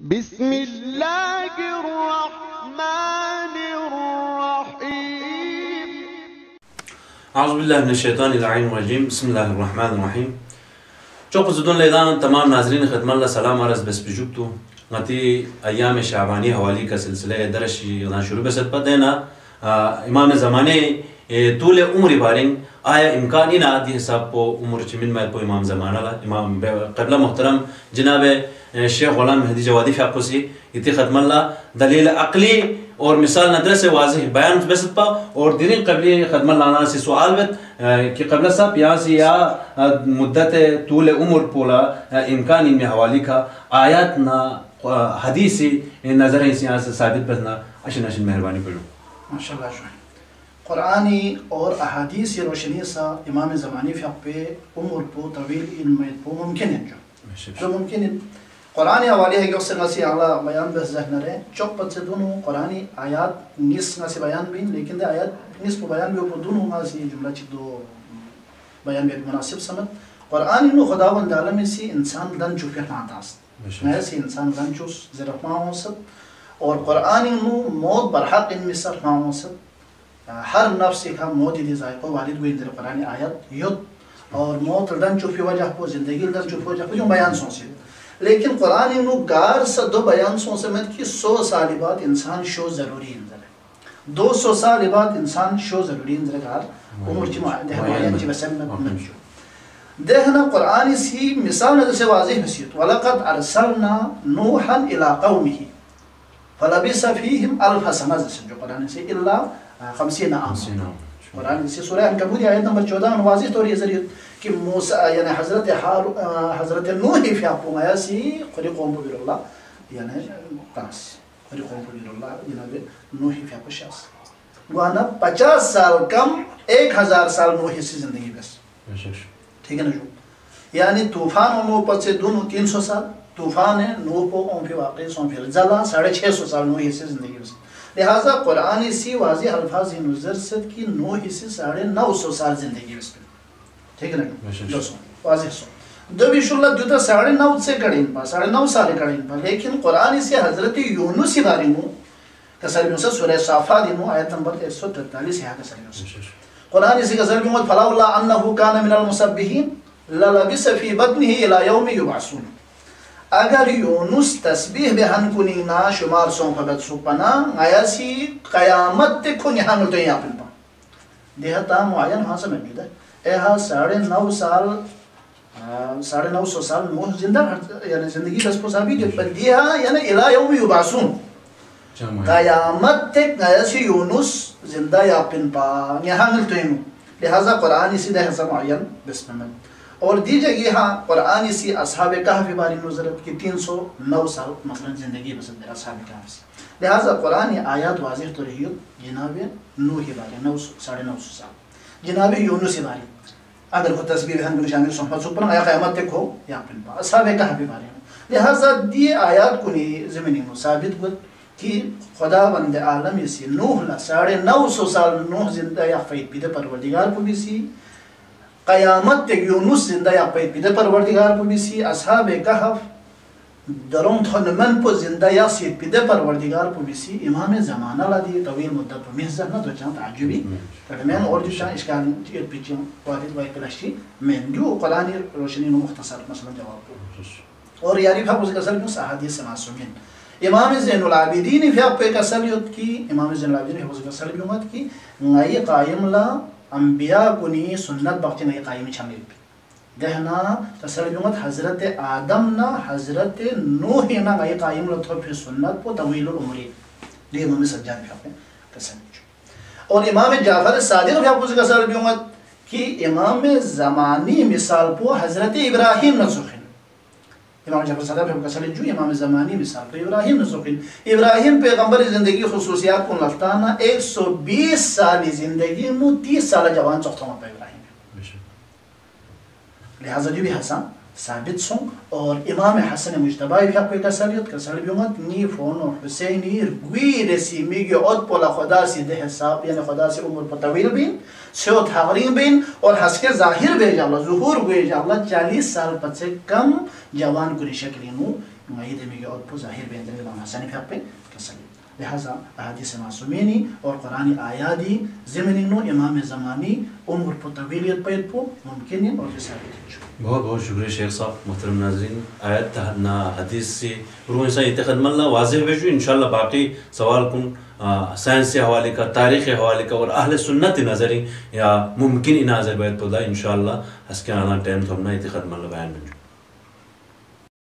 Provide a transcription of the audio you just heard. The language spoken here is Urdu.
بسم الله الرحمن الرحيم. اعوذ باللہ من الشیطان اللعین الرجیم. بسم اللہ الرحمن الرحیم. چوق زدون لیدان تمام ناظرین خدمت اللہ سلام عرض بس بجوبتو غتی ایام شعبانی حوالی کا سلسلہ درشی غدان شروع بسد پا دینا امام زمانے طول عمر بارنگ آیا امکانی نا دی حساب پو عمر چمین مائل پو امام زمانہ لا امام قبلہ محترم جناب شیخ غلام مہدی جوادی فاقوسی اتی خدم اللہ دلیل عقلی اور مثال ندر سے واضح بیان بسد پا اور دیرین قبلی خدم اللہ آنا سے سوال بت کہ قبلہ صاحب یہاں سے یا مدت طول عمر پولا امکانی میں حوالی کا آیات نا حدیثی نظر ہے یہاں سے ثابت بسنا اشن مہربانی پڑھو. ماشاءاللہ شوئے قرآنی اور احادیث روشنی سا امام زمانی فقہ پہ عمر پو طویل علمیت پو ممکن ہے جو ممکن ہے قرآنی حوالی ہے کہ اس سے نسی اعلیٰ بیان بس ذہن رہے چوک پت سے دونوں قرآنی آیات نس نسی بیان بھی لیکن دے آیات نس پو بیان بھی اوپر دونوں نسی جملہ چک دو بیان بھی مناسب سمت قرآنی نو خداوند عالمی سی انسان دن جو پھر ناتاست میں سی انسان دن جو زرفما ہو سب اور قرآنی نو موت برحق ان میں سرفما ہو سب ہر نفس کا موت دی ذائقہ والد گوئی در قرآنی آیت یود اور موت دن جو پھر وجہ کو زندگی دن جو پھر وجہ کو جو بیان سو سے لیکن قرآن انو گار سے دو بیان سو سمت کی 100 سال بعد انسان شو ضروری انزر ہے 200 سال بعد انسان شو ضروری انزر گار عمر چی معین چی بسمت منشو دیکھنا قرآن سی مثال نظر سے واضح بسیت وَلَقَدْ أَرْسَلْنَا نُوحًا إِلَىٰ قَوْمِهِ فَلَبِسَ فِيهِمْ أَلْفَ سَنَةٍ جو قرآن سے إِلَّا 50 عام قرآن سے سورہ عنکبوت آیت نمبر 14 میں واضح طور یہ ذریعہ کہ موسیٰ یعنی حضرت نوحی فی آپ آیا سی خری قوم بیر اللہ یعنی قاس خری قوم بیر اللہ جناب نوحی فی آپ شخص گوانا 50 سال کم 1000 سال نوحی سی زندگی بس ٹھیک ہے نا جو یعنی طوفان نو پر سے دونوں 300 سال طوفان ہے نو پو اون پی واقعی سون پھر زلہ 650 سال نوحی سی زندگی بس لہذا قرآن سی واضح الفاظ نظر صد کی نوحی سی 950 سال زندگی بس ٹھیک ہے نا واضح سو دو بیش اللہ دیتا 9.5 سے کڑین پا 9.5 سال کڑین پا لیکن قرآن سے حضرت یونسی باری مو کسر بیوسا سورہ صافات مو آیت نمبر 143 ہے کسر بیوسا قرآن سے کسر بیوسا فَلَا اللَّهَ أَنَّهُ كَانَ مِنَ الْمُسَبِّحِينَ لَلَبِسَ فِي بَطْنِهِ إِلَى يَوْمِ يُبْعَثُونَ اگر یونس تسبیح بہن کنی نا شمار سون فقط سپنا آیا سی قیامت تے کھو یہاں ملتے ہیں اپن پا دیہتا معین ہاں سمجھ گئی اے ہاں 9.5 سال 950 سال نوح زندہ یعنی زندگی بس کو ثابت ہے پر دیہا یعنی الہ یوم یبعثون قیامت تک آیا سی یونس زندہ یا اپن پا یہاں ملتے ہیں لہذا قرآن اسی دے حسن معین بسم اللہ اور دی جگہ ہاں قرآن اسی اصحاب کہف باری نظرت کی 309 سال مثلا زندگی بسد ہے اصحاب کہف سے لہذا قرآن آیات واضح تو رہی جناب نوح باری 950 سال جناب یونس باری اگر کو تسبیح بہن کو شامل صحبت سپنا آیا قیامت تک ہو یا اپن پا اصحاب کہف باری لہذا دی آیات کنی زمینی ثابت بود کہ خدا بند عالم اسی نوح لا 950 سال نوح زندہ یا فید بیدہ پروردگار کو بھی سی قیامت تک یونس زندہ یا پید بیدہ پروردگار کو بھی سی اصحاب کہف درون تھنمن پو زندہ یا سید بیدہ پروردگار کو بھی سی امام زمانہ لا دی طویل مدت پو محضر نا تو چاہتا عجبی تکمین اور جو چاہتا اشکال پیچھیں واحد واحد پلاشتی میں جو قرآنی روشنی نو مختصر مثلا جواب کو اور یاری فاق اسے کسر کیوں احادیث معصومین امام زین العابدین فیاق پہ کسلیت کی امام زین العابدین فیاق پہ کسلیت کی نئی قائم لا انبیاء کنی سنت بختی نئی قائم چھمیل پہ دہنا تسلیمت حضرت آدم نا حضرت نوح نا نئی قائم لطفہ پھر سنت پو طویل العمری دی امام سجاد فیاق پہ کسلیت اور امام جعفر صادق فیاق پہ کسلیت کی امام زمانی مثال پو حضرت ابراہیم نسخن امام جعفر صادق فیاق پہ کسلیت جو امام زمانی مثال پو ابراہیم نسخن ابراہیم پیغمبر زندگی خصوصیات کن لفتانا 120 سالی زندگی مو 30 سال جوان چوکتا ہوں پہ ابراہیم لہذا جو بھی حسن ثابت سن اور امام حسن مجتبائی فیاق پہ کسلیت نی فون و حسینی گوی رسی میگی عود پولا خدا سی دہ صاحب یعنی خدا سی عمر پہ طویل بین سیوت حقرین بین اور حس کے ظاہر بے جا اللہ ظہور گوی جا اللہ 40 سال پہ سے کم جوان کنی شکلینو معید میں اور پو ظاہر بین دل امام حسن پہ پہ کسلی لہذا احادیث معصومینی اور قرآن آیادی زمینی نو امام زمانی عمر پو طویلیت پید پو ممکن اور ثابت ہے. بہت بہت شکریہ شیخ صاحب. محترم ناظرین آیت نا حدیث سے روح انسان اتخذ ملنا واضح بیشو انشاءاللہ باقی سوال کن سائنس سے حوالے کا تاریخ حوالے کا اور اہل سنت نظری یا ممکن ناظر بیت پودا انشاءاللہ اس کے آنا ٹائم تو ہم نا اتخذ ملنا بیان بنجو.